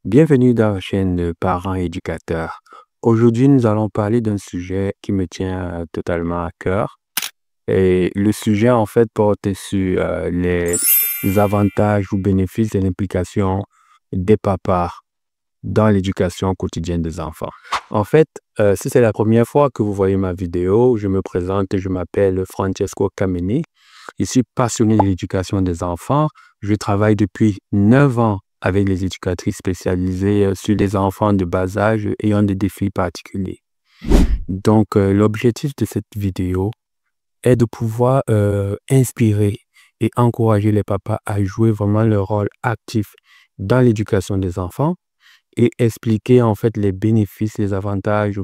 Bienvenue dans la chaîne de Parents Éducateurs. Aujourd'hui, nous allons parler d'un sujet qui me tient totalement à cœur. Et le sujet, en fait, porte sur les avantages ou bénéfices et l'implication des papas dans l'éducation quotidienne des enfants. En fait, si c'est la première fois que vous voyez ma vidéo, je me présente, je m'appelle Francesco Camini. Je suis passionné de l'éducation des enfants. Je travaille depuis 9 ans avec les éducatrices spécialisées sur les enfants de bas âge ayant des défis particuliers. Donc, l'objectif de cette vidéo est de pouvoir inspirer et encourager les papas à jouer vraiment leur rôle actif dans l'éducation des enfants et expliquer en fait les bénéfices, les avantages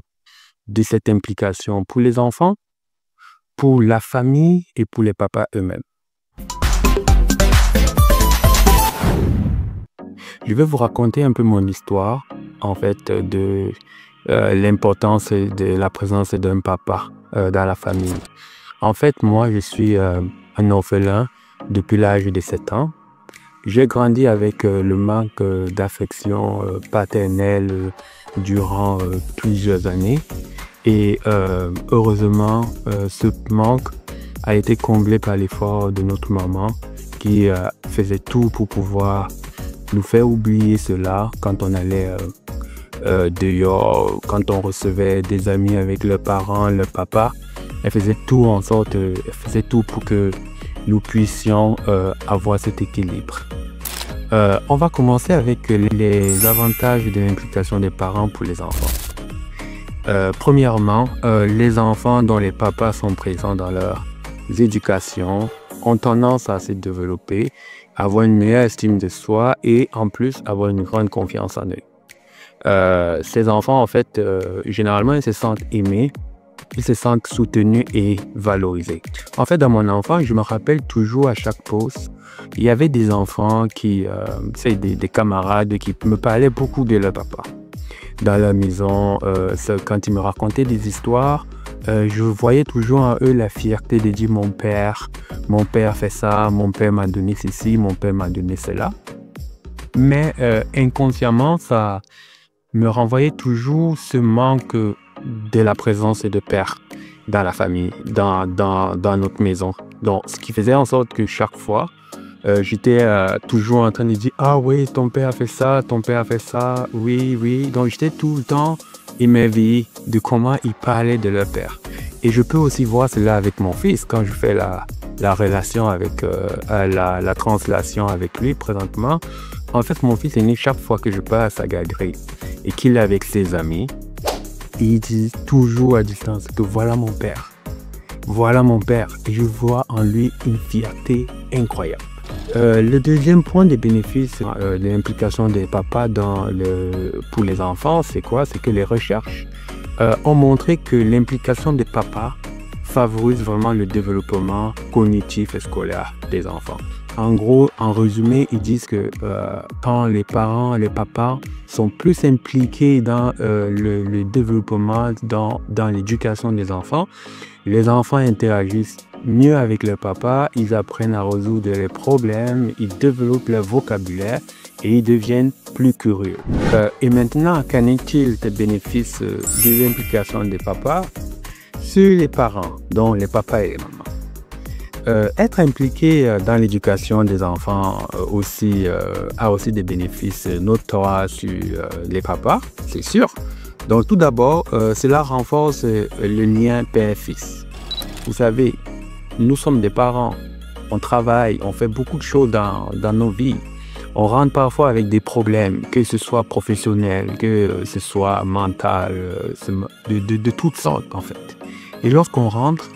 de cette implication pour les enfants, pour la famille et pour les papas eux-mêmes. Je vais vous raconter un peu mon histoire, en fait, de l'importance de la présence d'un papa dans la famille. En fait, moi, je suis un orphelin depuis l'âge de 7 ans. J'ai grandi avec le manque d'affection paternelle durant plusieurs années. Et heureusement, ce manque a été comblé par l'effort de notre maman qui faisait tout pour pouvoir nous faire oublier cela quand on allait dehors, quand on recevait des amis avec leurs parents, leur papa. Elle faisait tout en sorte, elle faisait tout pour que nous puissions avoir cet équilibre. On va commencer avec les avantages de l'implication des parents pour les enfants. Premièrement, les enfants dont les papas sont présents dans leur éducation ont tendance à se développer, avoir une meilleure estime de soi et en plus avoir une grande confiance en eux. Ces enfants, en fait, généralement, ils se sentent aimés, ils se sentent soutenus et valorisés. En fait, dans mon enfance, je me rappelle toujours à chaque pause, il y avait des enfants qui, des camarades qui me parlaient beaucoup de leur papa. Dans la maison, quand ils me racontaient des histoires, je voyais toujours en eux la fierté de dire mon père fait ça, mon père m'a donné ceci, mon père m'a donné cela. Mais inconsciemment, ça me renvoyait toujours ce manque de la présence de père dans la famille, dans notre maison. Donc, ce qui faisait en sorte que chaque fois, j'étais toujours en train de dire « Ah oui, ton père a fait ça, ton père a fait ça, oui, oui ». Donc, j'étais tout le temps émerveillé de comment ils parlaient de leur père. Et je peux aussi voir cela avec mon fils quand je fais la relation avec, la translation avec lui présentement. En fait, mon fils est né chaque fois que je parle à sa galerie et qu'il est avec ses amis. Il dit toujours à distance que voilà mon père. Voilà mon père. Et je vois en lui une fierté incroyable. Le deuxième point des bénéfices de l'implication des papas pour les enfants, c'est quoi? C'est que les recherches ont montré que l'implication des papas favorise vraiment le développement cognitif et scolaire des enfants. En gros, en résumé, ils disent que quand les papas sont plus impliqués dans le développement, dans l'éducation des enfants, les enfants interagissent mieux avec leur papa, ils apprennent à résoudre les problèmes, ils développent leur vocabulaire et ils deviennent plus curieux. Et maintenant, qu'en est-il des bénéfices de l'implication des papas sur les parents, dont les papas et les mamans? Être impliqué dans l'éducation des enfants a aussi des bénéfices notoires sur les papas, c'est sûr. Donc tout d'abord, cela renforce le lien père-fils. Vous savez, nous sommes des parents, on travaille, on fait beaucoup de choses dans nos vies. On rentre parfois avec des problèmes, que ce soit professionnel, que ce soit mental, de toutes sortes en fait. Et lorsqu'on rentre,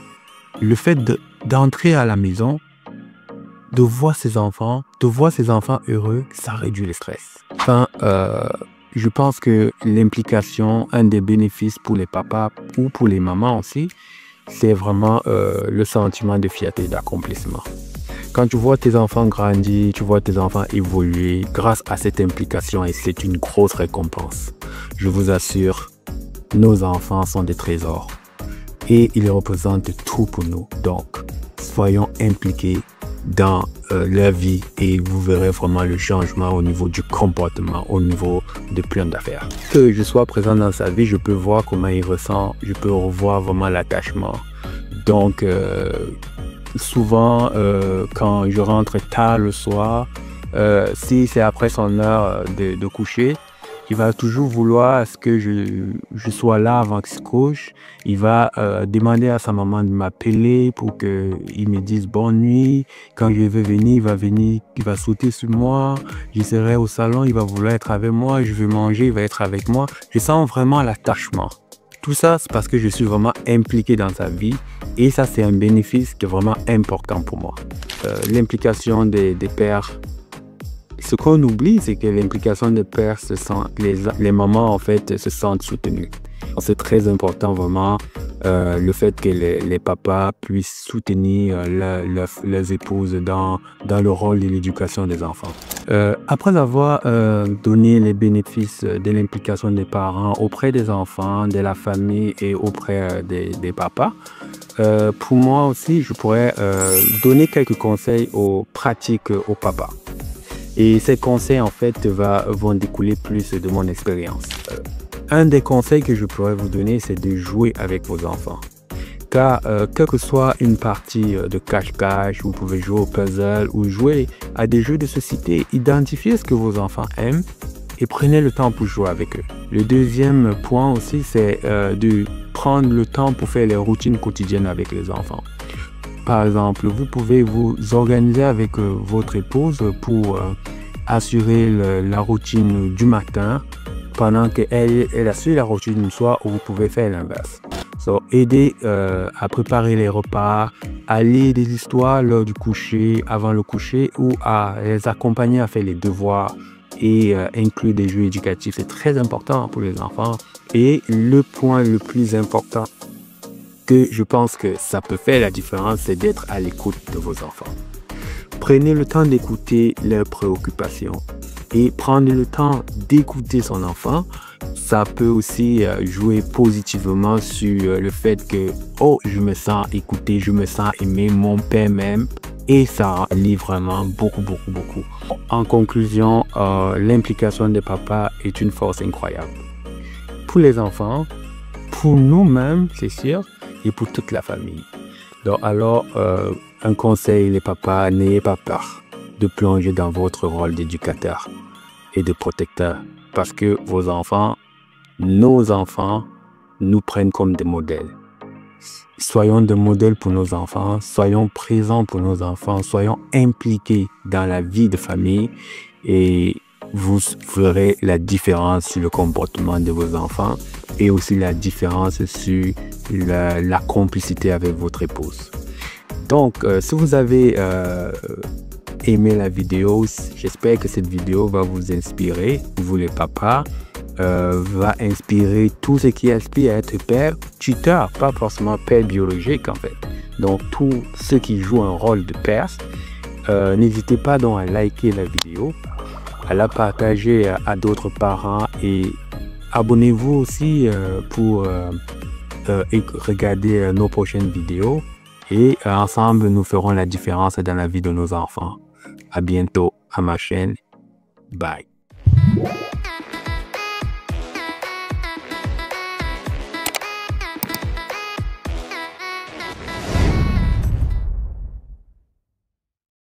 le fait d'entrer à la maison, de voir ses enfants heureux, ça réduit le stress. Enfin, je pense que l'implication, un des bénéfices pour les papas ou pour les mamans aussi, c'est vraiment le sentiment de fierté et d'accomplissement. Quand tu vois tes enfants grandir, tu vois tes enfants évoluer grâce à cette implication et c'est une grosse récompense. Je vous assure, nos enfants sont des trésors et ils représentent tout pour nous. Donc, soyons impliqués dans leur vie et vous verrez vraiment le changement au niveau du comportement, au niveau de plan d'affaires. Que je sois présent dans sa vie, je peux voir comment il ressent, je peux revoir vraiment l'attachement. Donc, souvent, quand je rentre tard le soir, si c'est après son heure de coucher, il va toujours vouloir à ce que je sois là avant qu'il se couche. Il va demander à sa maman de m'appeler pour qu'il me dise bonne nuit. Quand je vais venir, il va sauter sur moi. Je serai au salon, il va vouloir être avec moi. Je vais manger, il va être avec moi. Je sens vraiment l'attachement. Tout ça, c'est parce que je suis vraiment impliqué dans sa vie. Et ça, c'est un bénéfice qui est vraiment important pour moi. L'implication des pères. Ce qu'on oublie, c'est que l'implication des pères, les mamans en fait se sentent soutenues. C'est très important vraiment le fait que les papas puissent soutenir leurs épouses dans le rôle de l'éducation des enfants. Après avoir donné les bénéfices de l'implication des parents auprès des enfants, de la famille et auprès des papas, pour moi aussi, je pourrais donner quelques conseils pratiques aux papas. Et ces conseils, en fait, vont découler plus de mon expérience. Un des conseils que je pourrais vous donner, c'est de jouer avec vos enfants. Car, quelle que soit une partie de cache-cache, vous pouvez jouer au puzzle ou jouer à des jeux de société, identifiez ce que vos enfants aiment et prenez le temps pour jouer avec eux. Le deuxième point aussi, c'est de prendre le temps pour faire les routines quotidiennes avec les enfants. Par exemple, vous pouvez vous organiser avec votre épouse pour assurer la routine du matin pendant qu'elle assure la routine du soir, où vous pouvez faire l'inverse. Aider à préparer les repas, à lire des histoires lors du coucher, avant le coucher, ou à les accompagner à faire les devoirs et inclure des jeux éducatifs. C'est très important pour les enfants. Et le point le plus important que je pense que ça peut faire la différence, c'est d'être à l'écoute de vos enfants. Prenez le temps d'écouter leurs préoccupations et prendre le temps d'écouter son enfant. Ça peut aussi jouer positivement sur le fait que je me sens écouté, je me sens aimé, mon père m'aime. Et ça lie vraiment beaucoup. En conclusion, l'implication des papas est une force incroyable. Pour les enfants, pour nous-mêmes, c'est sûr, et pour toute la famille. Donc alors, un conseil, les papas, n'ayez pas peur de plonger dans votre rôle d'éducateur et de protecteur. Parce que vos enfants, nos enfants, nous prennent comme des modèles. Soyons des modèles pour nos enfants, soyons présents pour nos enfants, soyons impliqués dans la vie de famille et vous ferez la différence sur le comportement de vos enfants et aussi la différence sur la complicité avec votre épouse. Donc, si vous avez aimé la vidéo, j'espère que cette vidéo va vous inspirer, vous les papas, va inspirer tout ce qui aspire à être père, tuteur, pas forcément père biologique en fait. Donc, tous ceux qui jouent un rôle de père, n'hésitez pas donc à liker la vidéo, à la partager à d'autres parents et abonnez-vous aussi pour regarder nos prochaines vidéos et ensemble nous ferons la différence dans la vie de nos enfants. À bientôt à ma chaîne. Bye.